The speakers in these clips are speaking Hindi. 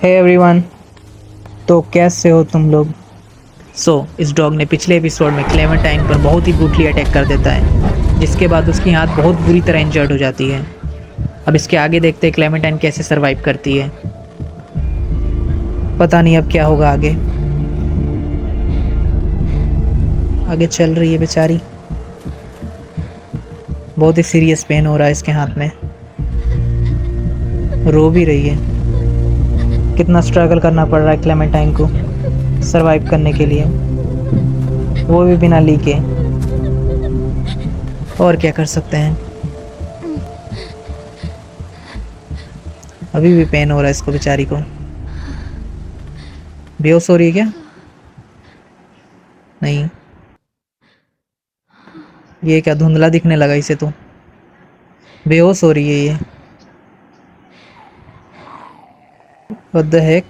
हे एवरीवन, तो कैसे हो तुम लोग। इस डॉग ने पिछले एपिसोड में क्लेमेंटाइन पर बहुत ही ब्रूटली अटैक कर देता है, जिसके बाद उसकी हाथ बहुत बुरी तरह इंजर्ड हो जाती है। अब इसके आगे देखते हैं क्लेमेंटाइन कैसे सरवाइव करती है। पता नहीं अब क्या होगा आगे। आगे चल रही है बेचारी, बहुत ही सीरियस पेन हो रहा है इसके हाथ में, रो भी रही है। कितना स्ट्रगल करना पड़ रहा है क्लेमेंटाइन को सरवाइव करने के लिए, वो भी बिना ली के। और क्या कर सकते हैं, अभी भी पेन हो रहा है इसको बेचारी को। बेहोश हो रही है क्या? नहीं, ये क्या धुंधला दिखने लगा इसे, तो बेहोश हो रही है ये। What the heck?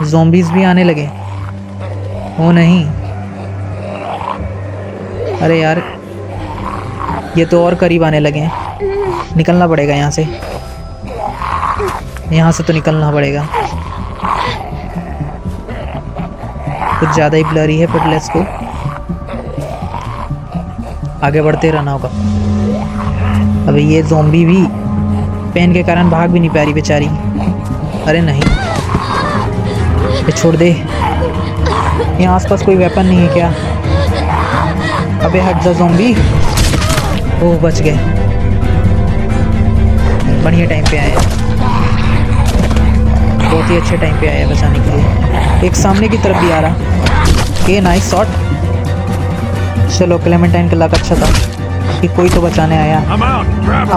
ज़ॉम्बीज़ भी आने लगे। ओ नहीं, अरे यार ये तो और करीब आने लगे हैं। निकलना पड़ेगा यहाँ से, यहाँ से तो निकलना पड़ेगा। कुछ ज़्यादा ही ब्लरी है, बट लेट्स गो, आगे बढ़ते रहना होगा। अबे ये ज़ॉम्बी भी पेन के कारण भाग भी नहीं पा रही बेचारी। अरे नहीं, ये छोड़ दे। यहाँ आसपास कोई वेपन नहीं है क्या? अबे हट जा ज़ॉम्बी। ओह बच गए, बढ़िया टाइम पे आए, बहुत ही अच्छे टाइम पे आया बचाने के लिए। एक सामने की तरफ भी आ रहा। ये नाइस शॉट। चलो क्लेमेंटाइन का लक अच्छा था कि कोई तो बचाने आया। I'm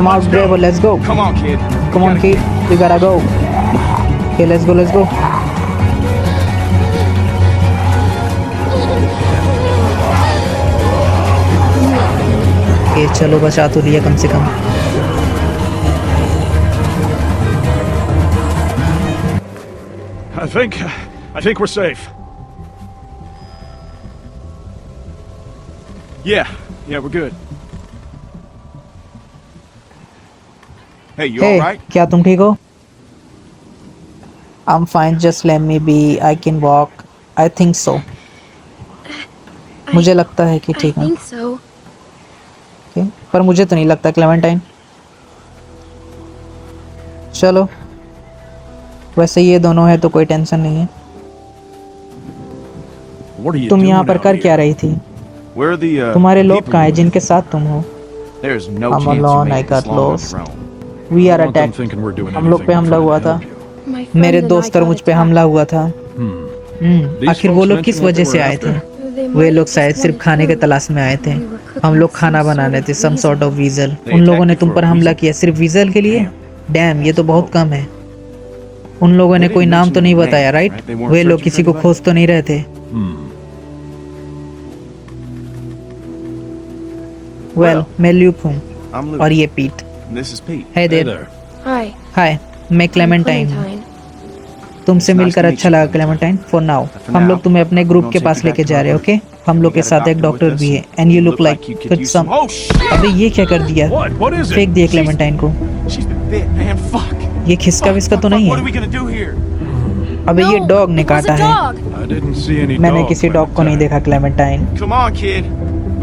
out Bravo, let's go. Come on kid, we gotta go. Okay, let's go. Okay, चलो बचा तो लिया कम से कम। I think we're safe. Yeah, we're good. Hey, you all right? क्या तुम ठीक हो? I'm fine, just let me be. I can walk. I think so. मुझे लगता है कि ठीक हूँ। Okay, पर मुझे तो नहीं लगता क्लेमेंटाइन। चलो, वैसे ये दोनों है तो कोई टेंशन नहीं है। तुम यहाँ पर कर क्या रही थी? तुम्हारे लोग कहाँ हैं जिनके साथ तुम हो? I'm alone, I got lost. We are attacked. हम लोग पे हमला हुआ था। मेरे दोस्त और मुझ पे हमला हुआ था। आखिर वो लोग किस वजह से आए थे? वे लोग शायद सिर्फ खाने के तलाश में आए थे। हम लोग खाना बनाने थे, some sort of weasel। उन लोगों ने तुम पर हमला किया सिर्फ वीजल के लिए? डैम, ये तो बहुत कम है। उन लोगों ने कोई नाम तो नहीं बताया, राइट? वे लोग किसी को खोज तो नहीं रहे थे? वेल, मैं ल्यूक हूँ और ये पीट। Hey there. हाय, मैं क्लेमेंटाइन हूँ। तुमसे मिलकर अच्छा लगा क्लेमेंटाइन। फॉर नाउ हम लोग तुम्हें अपने ग्रुप के पास लेके जा रहे हैं, ओके? हम लोग के साथ एक डॉक्टर भी है, एंड यू लुक लाइक कुछ सम। अबे ये क्या कर दिया? फेंक दिया क्लेमेंटाइन को। ये खिसका विस्का तो नहीं है? अबे ये डॉग ने काटा है। मैंने किसी डॉग को नहीं देखा Clementine.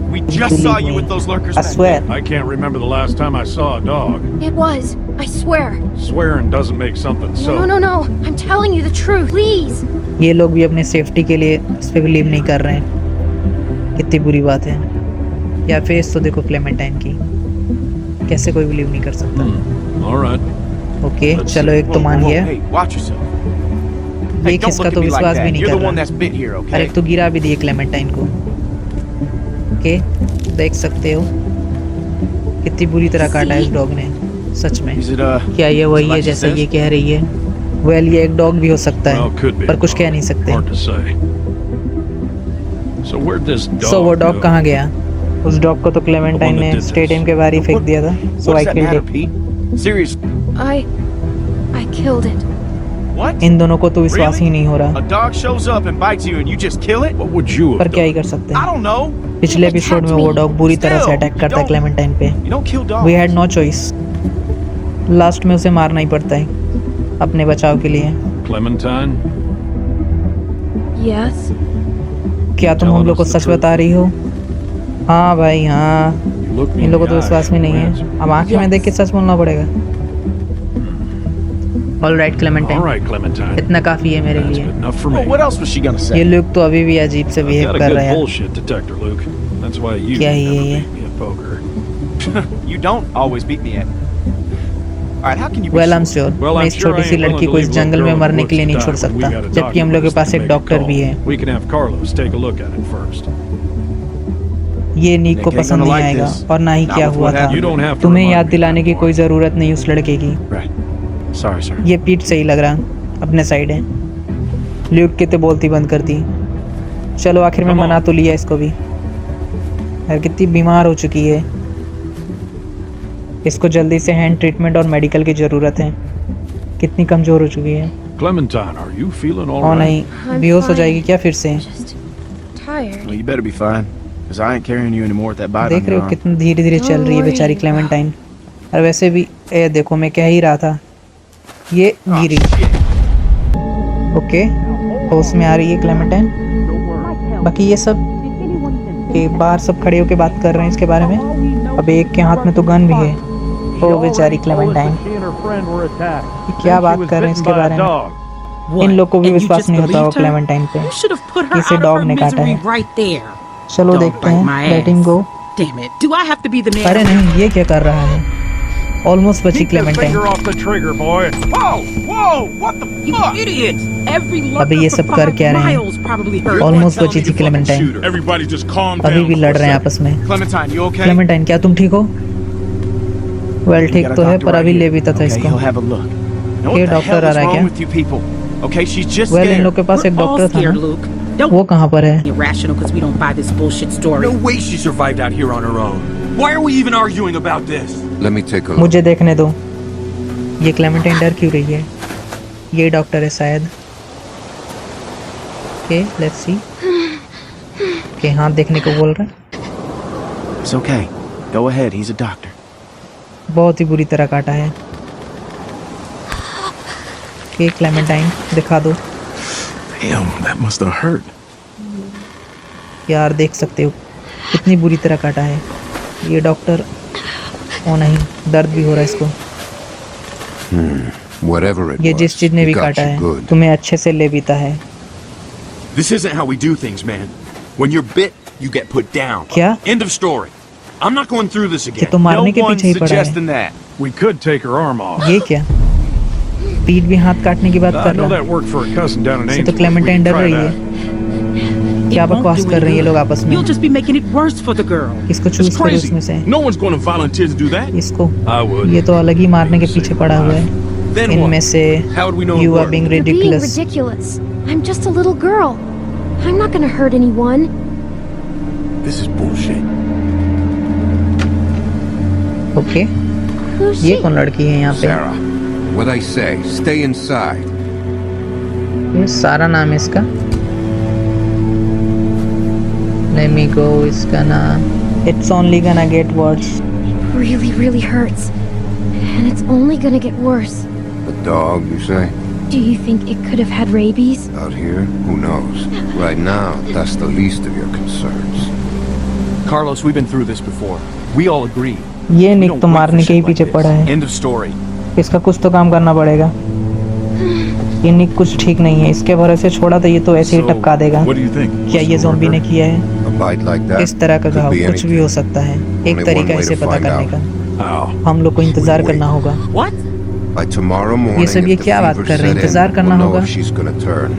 We just saw you with those lurkers. I swear. I can't remember the last time I saw a dog. It was. I swear. Swearing doesn't make something so. No. I'm telling you the truth. Please. ये लोग भी अपने सेफ्टी के लिए इस पे बिलीव नहीं कर रहे हैं। कितनी बुरी बात है। यार फेस तो देखो क्लेमेंटाइन की, कैसे कोई बिलीव नहीं कर सकता। All right. ओके, चलो एक तो मान गया। Hey, watch yourself. ये किसका तो विश्वास भी नहीं You're कर the one that's रहा। been here, और okay? एक तो गिरा भी दिए क्लेमेंटाइन को। ओके, देख सकते हो कितनी बुरी तरह काटा है इस डॉग ने। सच में Is it क्या ये वही है जैसा ये कह रही है? वेल, ये एक डॉग भी हो सकता Well, है, could be. पर कुछ कह नहीं सकते। Hard to say. So where'd this dog सो वो डॉग go? कहाँ गया? उस डॉग को तो क्लेमेंटाइन The one ने that did स्टेडियम this. के बाहर ही फेंक दिया था। सो What I does that killed matter, it. Pete? Seriously, I killed it. what? इन दोनों को तो विश्वास ही Really? नहीं हो रहा, A dog shows up and bites you and you just kill it? What would you पर have क्या ही done? कर सकते I हैं। don't know. पिछले एपिसोड में वो डॉग बुरी तरह से अटैक करता है क्लेमेंटाइन पे। You don't kill dogs. We had no choice, last में उसे मारना ही पड़ता है। अपने बचाव के लिए। Clementine, Yes? क्या तुम हम लोग को सच बता रही हो? हाँ भाई हाँ, you look me in in लोगों the को तो विश्वास में eye, नहीं answer. है। अब आंखें में देख के सच बोलना पड़ेगा। All right All Clementine, right, Clementine. इतना काफी है मेरे That's लिए। good enough for Well, me. what else was she gonna ये say? लोग तो अभी भी अजीब से I've बिहेव got a कर good रहे हैं। bullshit detector, Luke. That's why you क्या never है ये? beat me at poker. You don't always beat me at. All right, how can you be well I am sure? Sure, Well, मैं I'm इस sure I छोटी सी ain't लड़की willing को to इस leave a जंगल little में girl मरने in के लिए the नहीं woods छोड़ to die when सकता, we got a जबकि हम लोग के doctor पास to एक make a डॉक्टर भी call. है। We can have Carlos take a look at it first. ये नीक को Nick ain't पसंद gonna नहीं like आएगा, this. और ना ही Not क्या with हुआ what था। happened. You don't have to तुम्हें remind याद me दिलाने की anymore. कोई जरूरत नहीं उस लड़के की। Right. Sorry, sir. ये पीठ सही लग रहा, अपने साइड है। ल्यूक के तो बोलती बंद कर दी। चलो आखिर में Come on. मना तो लिया इसको भी। यार कितनी बीमार हो चुकी है, इसको जल्दी से हैंड ट्रीटमेंट और मेडिकल की ज़रूरत है। कितनी कमज़ोर हो चुकी है। Clementine, are you feeling all और right? नहीं, I'm बेहोश हो fine. जाएगी क्या फिर से? Just tired. Well, you better be fine, because I ain't carrying you anymore with that bite देख on रहे your हो arm. कितनी धीरे धीरे चल रही है Don't बेचारी worry. क्लेमेंटाइन। और वैसे भी देखो मैं कह ही रहा था, ये Oh, गिरी। shit. ओके, होश में आ रही है क्लेमेंटाइन। बाकी ये सब के बाहर सब खड़े होकर बात कर रहे हैं इसके बारे में। अब एक के हाथ में तो गन भी है। ओ बेचारी क्लेमेंटाइन, ये क्या बात कर रहे हैं इसके बारे में? इन लोग को भी विश्वास नहीं होता हो क्लेमेंटाइन पे। You should have put her इसे out of डॉग her ने काटा misery है। right there. चलो Dog देखते bite my हैं, let him ass. Go. Damn it. Do I have to be the man? अरे नहीं, ये क्या कर रहा है? ऑलमोस्ट बची Keep your Clementine. finger off the trigger, boy. Whoa! Whoa! What the You fuck? idiot! Every अभी ये lurker सब for कर 5 क्या रहे हैं? miles probably heard. ऑलमोस्ट बची थी क्लेमेंटाइन, Everybody just calm अभी down. भी लड़ रहे हैं आपस में। Clementine, you okay? क्लेमेंटाइन क्या तुम ठीक हो? वेल We ठीक got a तो है, doctor पर right अभी here. ले भी था Okay, इसको। he'll have a look. Now, ये what the डॉक्टर hell आ is रहा है wrong क्या? with you people? Okay, she's just well in scared. लोग के पास एक We're all डॉक्टर था scared, ना, Luke. Don't वो कहाँ पर है? be irrational because we don't buy this bullshit story. No way she survived out here on her own. Why are we even arguing about this? Let me take a look. मुझे देखने दो। ये क्लेमेंटाइन डर क्यों रही है? ये डॉक्टर है शायद। Okay, let's see. ओके, हाथ देखने को बोल रहा है। It's okay. Go ahead, he's a doctor. बहुत ही बुरी तरह काटा है। ओके क्लेमेंटाइन, दिखा दो। Damn, that must have hurt. यार देख सकते हो कितनी बुरी तरह काटा है ये डॉक्टर। ओ नहीं, दर्द भी हो रहा है इसको। Whatever it ये was, जिस चीज ने भी it got काटा you है good. तुम्हें अच्छे से ले बीता है। This isn't how we do things, man. When you're bit, you get put down. क्या? End of story. I'm not going through this ये again. तो मारने के No one's पीछे ही पड़ा है। suggesting that. We could take her arm off. ये क्या? पीठ भी हाथ काटने की बात I कर know रहा that worked for a cousin down in है। तो Ainsworth. We क्लेमेंटाइन can डर try रही that. है। It क्या won't बकवास do कर रही है anything. लोग आपस में? You'll just be making it worse for the girl. किसको It's चूज करे crazy. उसमें से? No one's going to volunteer to do that. इसको। I would. ये तो अलग ही मारने के पीछे पड़ा हुआ है। Then इनमें what? से How would we know it you are worked? being You're being ridiculous। ridiculous. I'm just a little girl. I'm not gonna hurt anyone. This is bullshit. Who's okay, ये she? कौन लड़की है यहाँ पे? Sarah, what I say, stay inside. ये सारा नाम है इसका। Let me go, इसका नाम। It's only gonna get worse। Really, really hurts. And it's only gonna get worse. A dog, you say? Do you think it could have had rabies? Out here? Who knows? Right now, that's the least of your concerns. Carlos, we've been through this before. We all agree. ये We निक don't तो wait for मारने के ही shit like पीछे this. पड़ा है। End of story. इसका कुछ तो काम करना पड़ेगा। ये निक कुछ ठीक नहीं है, इसके भरोसे छोड़ा तो ये तो ऐसे ही So, टपका देगा। what do you think? क्या ये ज़ॉम्बी ने किया है? A bite like that इस तरह का could घाव be कुछ भी हो anything. सकता है। Only एक one तरीका way इसे to पता find करने out. का, How? हम लोग को इंतजार Wait. करना होगा। What? By tomorrow morning, ये सब ये if the क्या बात fever कर रहे हैं? set in, इंतजार करना we'll know होगा। if she's gonna turn.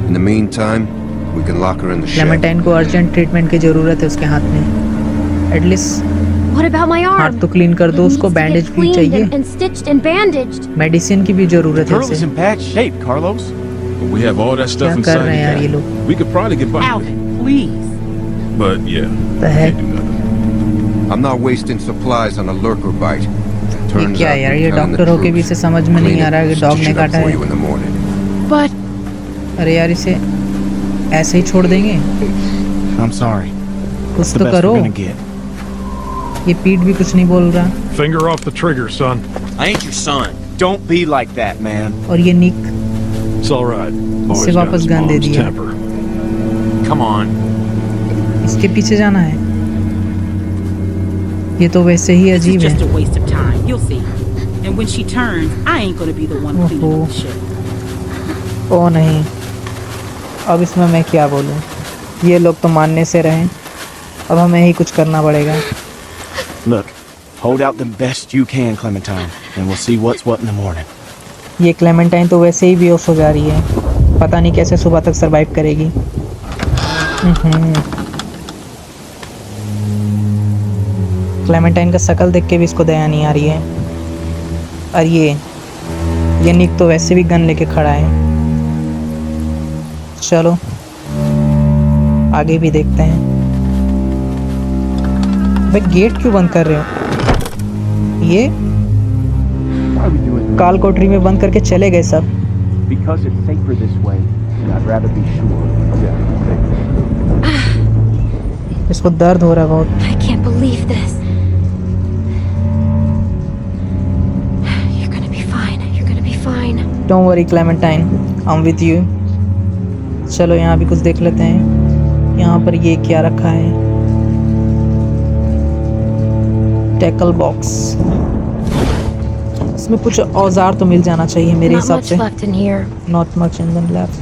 In the meantime, we can lock her in the shed. Clementine को अर्जेंट ट्रीटमेंट की जरूरत है उसके हाथ में। At least What about my arm? हाथ तो क्लीन कर दो, It उसको needs to get बैंडेज भी cleaned चाहिए, and stitched and bandaged. Medicine की भी जरूरत है Girl is उसे। in bad shape, Carlos. But we have all that क्या stuff कर inside रहे हैं यार the ये cat. लोग? We could probably get by. Alvin, please. But yeah, The heck? can't do nothing. I'm not wasting supplies on a lurker bite. ये Turns क्या out है यार? you're ये telling the डॉक्टर होके भी truth. इसे समझ में नहीं Clean आ रहा है it, कि डॉग stitch ने it up काटा for है। you in the morning. But अरे यार इसे ऐसे ही छोड़ देंगे? I'm sorry. कुछ The तो best करो। we're gonna get. ये पीठ भी कुछ नहीं बोल रहा। Finger off the trigger, son. I ain't your son. Don't be like that, man. और ये निक It's all right. Boy's इसे got वापस his गन दे mom's दिया। temper. Come on. इसके पीछे जाना है। ये तो वैसे ही This is अजीब just है। a waste of time. You'll see. And when she turns, I ain't gonna be the one cleaning up the shit. ओ नहीं, अब इसमें मैं क्या बोलूं? ये लोग तो मानने से रहे, अब हमें ही कुछ करना पड़ेगा। Look, hold out the best you can, Clementine, and we'll see what's what in the morning. ये क्लेमेंटाइन तो वैसे ही बेहोश हो जा रही है, पता नहीं कैसे सुबह तक सरवाइव करेगी। क्लेमेंटाइन का शकल देख के भी इसको दया नहीं आ रही है। और ये निक तो वैसे भी गन लेके खड़ा है। चलो आगे भी देखते हैं। भाई गेट क्यों बंद कर रहे हो? ये काल कोठरी में बंद करके चले गए सब। Because it's safer this way, and I'd rather be sure. इसको दर्द हो रहा है बहुत। I can't believe this. You're gonna be fine. You're gonna be fine. Don't worry, Clementine, I'm with you. चलो यहाँ भी कुछ देख लेते हैं। यहाँ पर ये क्या रखा है? Tackle box. इसमें कुछ औजार तो मिल जाना चाहिए मेरे Not हिसाब much से। left in here. Not much in the left.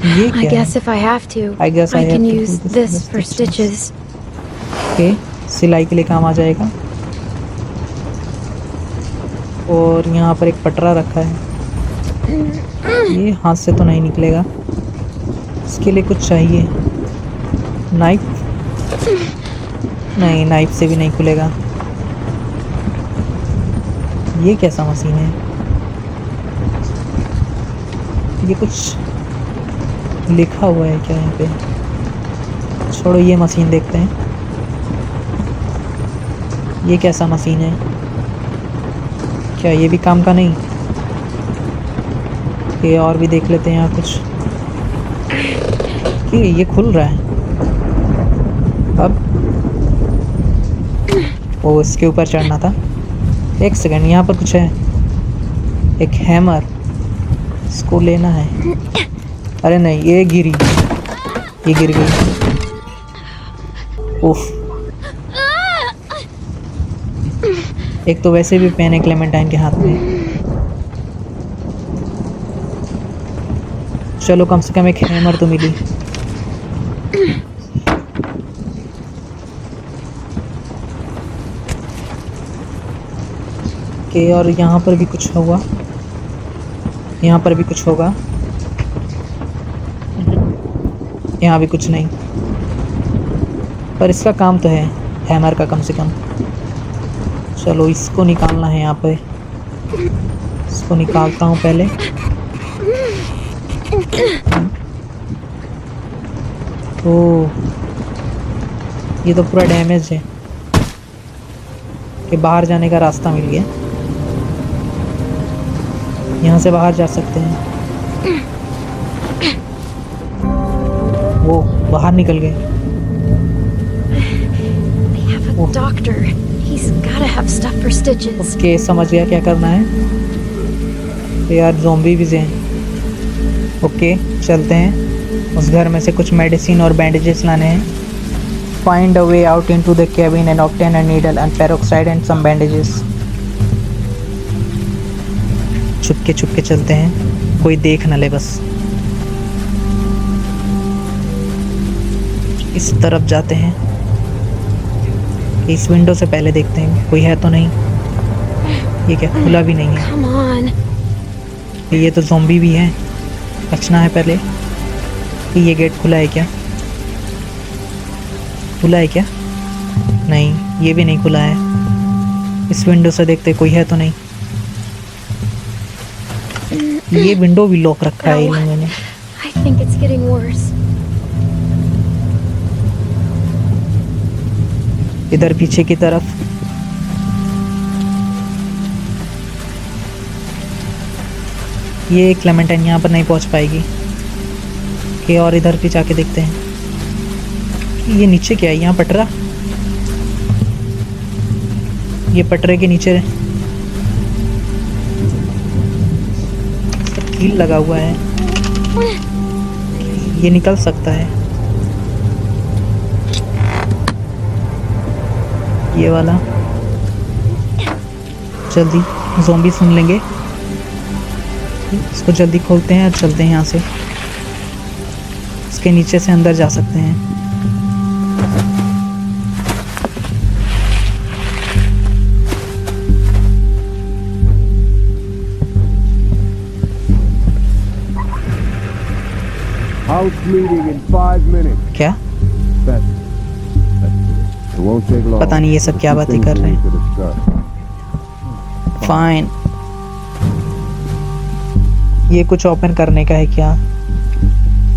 ये I क्या guess है? if I have to, I guess I can have to use do this this for stitches. Okay, सिलाई के लिए काम आ जाएगा। और यहाँ पर एक पटरा रखा है। ये हाथ से तो नहीं निकलेगा, इसके लिए कुछ चाहिए। नाइफ? नहीं, नाइफ से भी नहीं खुलेगा। ये कैसा मशीन है? ये कुछ लिखा हुआ है क्या यहाँ पे? छोड़ो, ये मशीन देखते हैं। ये कैसा मशीन है? क्या ये भी काम का नहीं? ये और भी देख लेते हैं यहाँ कुछ। ये खुल रहा है अब। वो इसके ऊपर चढ़ना था। एक सेकंड, यहाँ पर कुछ है। एक हैमर, इसको लेना है। अरे नहीं, ये गिरी, ये गिर गई। उफ, एक तो वैसे भी पेन है क्लेमेंटाइन के हाथ में। चलो कम से कम एक हैमर तो मिली। के और यहाँ पर भी कुछ होगा, यहाँ पर भी कुछ होगा, यहाँ भी कुछ नहीं। पर इसका काम तो है, हैमर का कम से कम। चलो इसको निकालना है यहाँ पे। इसको निकालता हूँ पहले। ओह, ये तो पूरा डैमेज है। कि बाहर जाने का रास्ता मिल गया। यहाँ से बाहर जा सकते हैं। वो बाहर निकल गए। They have a doctor. He's gotta have stuff for stitches. Okay, समझ गया क्या करना है। तो यार ज़ॉम्बी भी हैं। ओके, चलते हैं। उस घर में से कुछ मेडिसिन और बैंडेजेस लाने हैं। Find a way out into the cabin and obtain a needle and peroxide and some bandages. छुपके छुपके चलते हैं, कोई देख न ले बस। इस तरफ जाते हैं। इस विंडो से पहले देखते हैं कोई है तो नहीं। ये क्या, खुला भी नहीं है। Come on. ये तो ज़ॉम्बी भी है, बचना है पहले। ये गेट खुला है क्या? खुला है क्या? नहीं, ये भी नहीं खुला है। इस विंडो से देखते कोई है तो नहीं। ये विंडो भी लॉक रखा है इन लोगों ने। I think it's getting worse. इधर पीछे की तरफ ये क्लेमेंटाइन यहाँ पर नहीं पहुँच पाएगी। कि और इधर भी जाके देखते हैं। ये नीचे क्या है? यहाँ पटरा, ये पटरे के नीचे कील लगा हुआ है, ये निकल सकता है। ये वाला जल्दी ज़ॉम्बी सुन लेंगे, इसको जल्दी खोलते हैं और चलते हैं यहाँ से। इसके नीचे से अंदर जा सकते हैं। House meeting in 5 minutes. क्या It won't take long. पता नहीं ये सब क्या बातें कर रहे हैं। फाइन, ये कुछ ओपन करने का है क्या?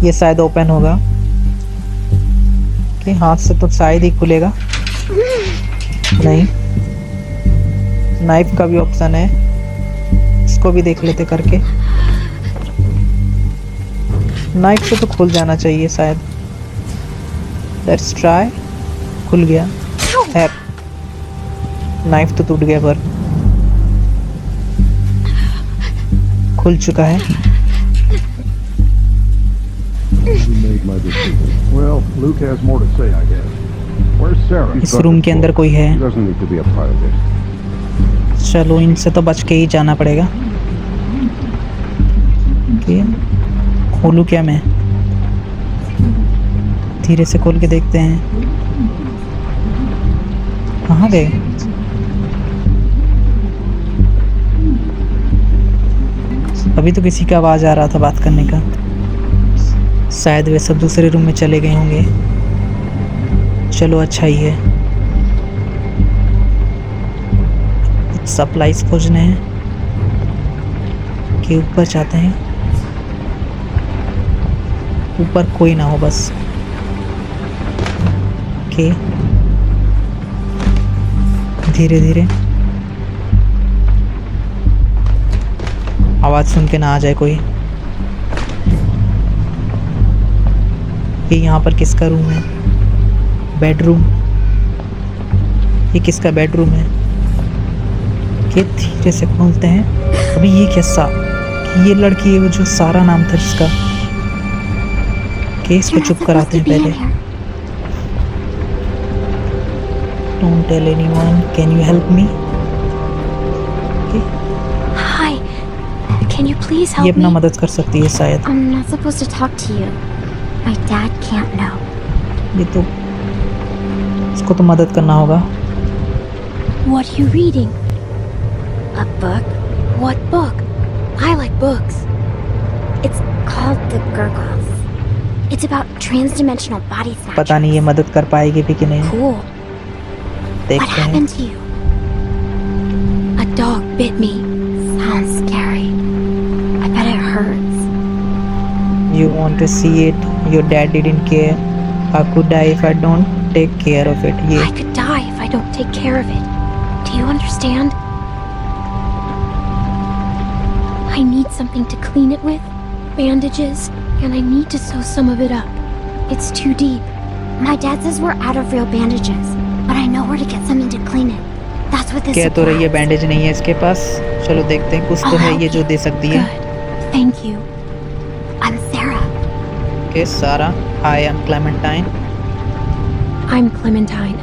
ये शायद ओपन होगा कि हाथ से तो शायद ही खुलेगा। नहीं, नाइफ का भी ऑप्शन है, इसको भी देख लेते करके। नाइफ से तो खुल जाना चाहिए शायद। Let's try. खुल गया है, नाइफ तो टूट गया पर खुल चुका है। Well, Luke has more to say, I guess. Where's Sarah? इस रूम के अंदर कोई है। He doesn't need to be a part of this. चलो इनसे तो बच के ही जाना पड़ेगा। खोलूं क्या मैं? धीरे से खोल के देखते हैं। कहाँ गए? अभी तो किसी का आवाज आ रहा था बात करने का, शायद वे सब दूसरे रूम में चले गए होंगे। चलो अच्छा ही है। कुछ सप्लाईज खोजने हैं कि ऊपर जाते हैं। ऊपर कोई ना हो बस। ओके, धीरे धीरे आवाज सुन के ना आ जाए कोई। ये यहाँ पर किसका रूम है? बेडरूम। ये किसका बेडरूम है? ये धीरे से खोलते हैं। अभी ये कैसा कि ये लड़की है वो जो सारा नाम था जिसका। केस को चुप कराते हैं पहले। Don't tell anyone. Can you help me? Hi. Can you please ये help अपना me? मदद कर सकती है शायद। I'm not supposed to talk to you. My dad can't know. ये तो इसको तो मदद करना होगा। What are you reading? A book? What book? I like books. It's called The Gurgles. It's about transdimensional body snatchers. पता नहीं ये मदद कर पाएगी भी कि नहीं। Cool. What देखते हैं। happened to you? A dog bit me. Sounds scary. I bet it hurts. You want to see it? Your dad didn't care. I could die if I don't take care of it. ये I could die if I don't take care of it. Do you understand? I need something to clean it with. Bandages. And I need to sew some of it up. It's too deep. My dad says we're out of real bandages. But I know where to get something to clean it. That's what this कह तो रही है supplies. बैंडेज नहीं है इसके पास। चलो देखते हैं, कुछ तो है ये जो दे सकती है। Good. Thank you. I'm Sarah. Okay, Sarah. Hi, I'm Clementine. I'm Clementine.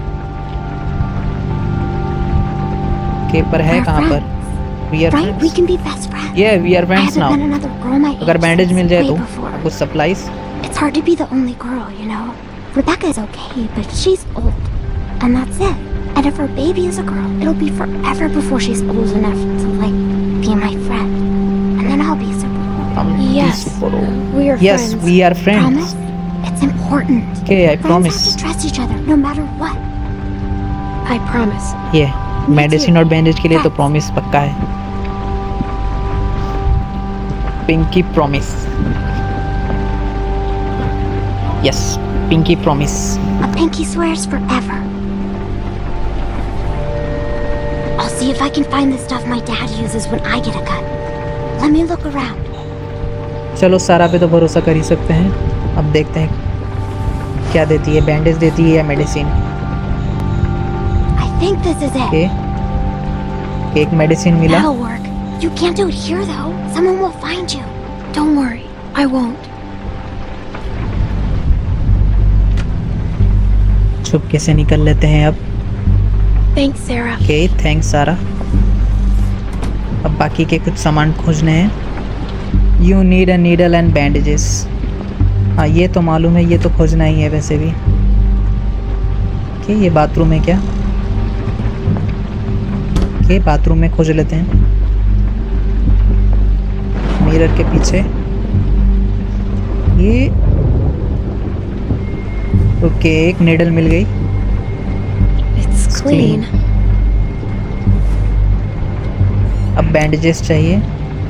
Okay, पर है We're कहाँ पर? friends, We are right? We friends. can be best friends. Yeah, we are I friends haven't now. met another girl my अगर age बैंडेज मिल जाए way तो before. कुछ supplies. It's hard to be the only girl, you know. Rebecca's okay, but she's old. And that's it. And if her baby is a girl, it'll be forever before she's old enough to, like, be my friend. And then I'll be super old. Yes, we're Yes, friends. we are friends. Promise? It's important. Okay, I Friends promise. have to trust each other, no matter what. I promise. ये मेडिसिन और बैंडेज के लिए तो प्रॉमिस पक्का है। Pinky promise. Yes, pinky promise. A pinky swears forever. I'll see if I can find the stuff my dad uses when I get a gun. Let me look around. चलो सारा पे तो भरोसा कर ही सकते हैं। अब देखते हैं क्या देती है, बैंडेज देती है या medicine. I think this is it. Okay, एक मेडिसिन मिला। That'll work. You can't do it here though. Someone will find you. Don't worry, I won't. चुपके से निकल लेते हैं अब। Thanks, Sarah. ओके, थैंक्स सारा। अब बाकी के कुछ सामान खोजने हैं। You need a needle and bandages. हाँ, ये तो मालूम है, ये तो खोजना ही है वैसे भी। ओके, ये बाथरूम है क्या? ओके, बाथरूम में खोज लेते हैं। मिरर के पीछे ये। ओके, एक नीडल मिल गई। It's clean. अब बैंडेजेस चाहिए।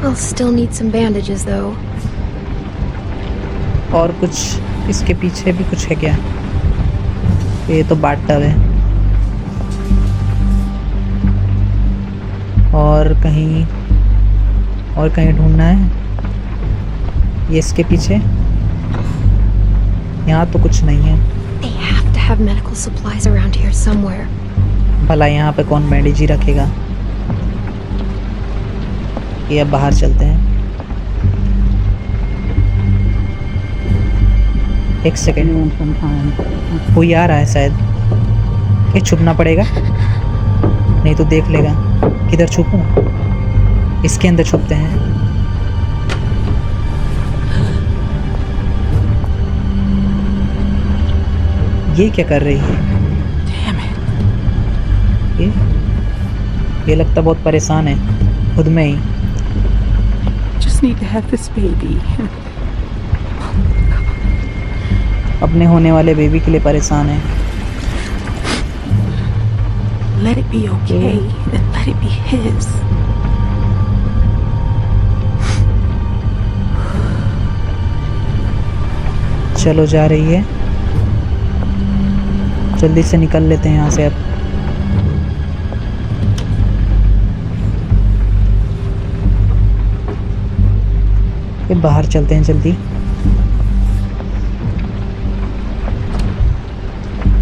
I'll still need some bandages though. और कुछ इसके पीछे भी कुछ है क्या? ये तो बाथटब है। और कहीं ढूंढना है। ये इसके पीछे। यहाँ तो कुछ नहीं है। They have to have medical supplies around here somewhere. भला यहाँ पे कौन बैंडेज ही रखेगा? ये अब बाहर चलते हैं। एक सेकेंड, कोई आ रहा है शायद। ये छुपना पड़ेगा, नहीं तो देख लेगा। किधर छुपूं? इसके अंदर छुपते हैं। ये क्या कर रही है? ये लगता बहुत परेशान है खुद में ही। Just need to have this baby. अपने होने वाले बेबी के लिए परेशान है। Let it be okay. And let it be his. चलो, जा रही है। जल्दी से निकल लेते हैं यहाँ से अब। ये बाहर चलते हैं जल्दी।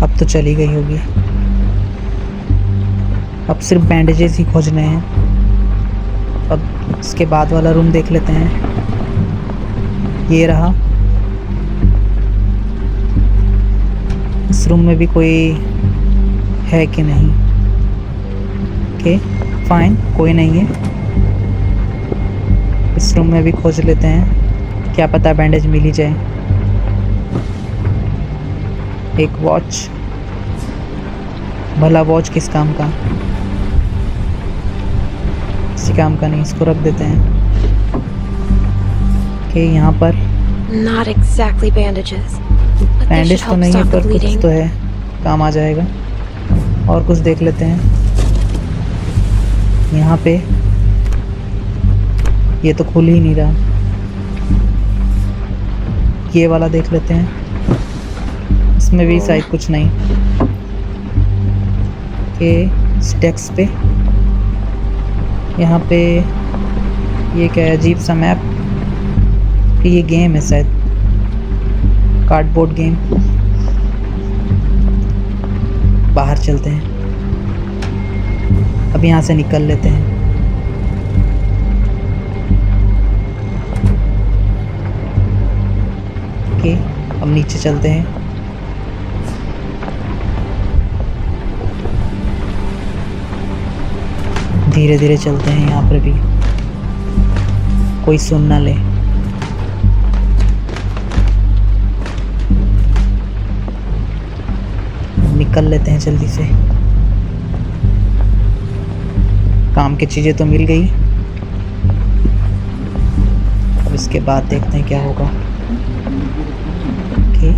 अब तो चली गई होगी। अब सिर्फ बैंडेजेस ही खोजने हैं। अब इसके बाद वाला रूम देख लेते हैं। ये रहा। इस रूम में भी कोई है कि नहीं? ओके, फाइन, कोई नहीं है। इस रूम में भी खोज लेते हैं, क्या पता बैंडेज मिल ही जाए। एक वॉच। भला वॉच किस काम का? किसी काम का नहीं, इसको रख देते हैं। ओके, यहाँ पर Not exactly bandages. But they bandage should तो help नहीं है, stop पर the कुछ bleeding. तो है, काम आ जाएगा। और कुछ देख लेते हैं यहाँ पे। ये तो खुल ही नहीं रहा। ये वाला देख लेते हैं, इसमें भी शायद कुछ नहीं। के डेस्क पे यहाँ पे ये क्या है? अजीब सा मैप। कि ये गेम है शायद, कार्डबोर्ड गेम। बाहर चलते हैं, अब यहाँ से निकल लेते हैं। ओके, अब नीचे चलते हैं। धीरे धीरे चलते हैं, यहाँ पर भी कोई सुन ना ले। निकल लेते हैं जल्दी से। काम की चीज़ें तो मिल गई, अब इसके बाद देखते हैं क्या होगा। ओके,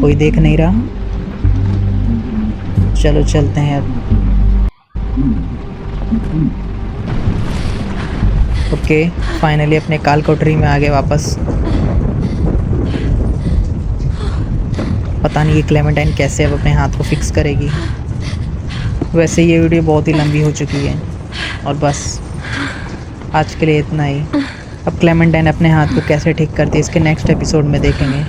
कोई देख नहीं रहा। चलो चलते हैं अब। ओके, फाइनली अपने काल कोठरी में आ गए वापस। पता नहीं ये क्लेमेंटाइन कैसे अब अपने हाथ को फिक्स करेगी। वैसे ये वीडियो बहुत ही लंबी हो चुकी है, और बस आज के लिए इतना ही। अब क्लेमेंटाइन अपने हाथ को कैसे ठीक करती है इसके नेक्स्ट एपिसोड में देखेंगे।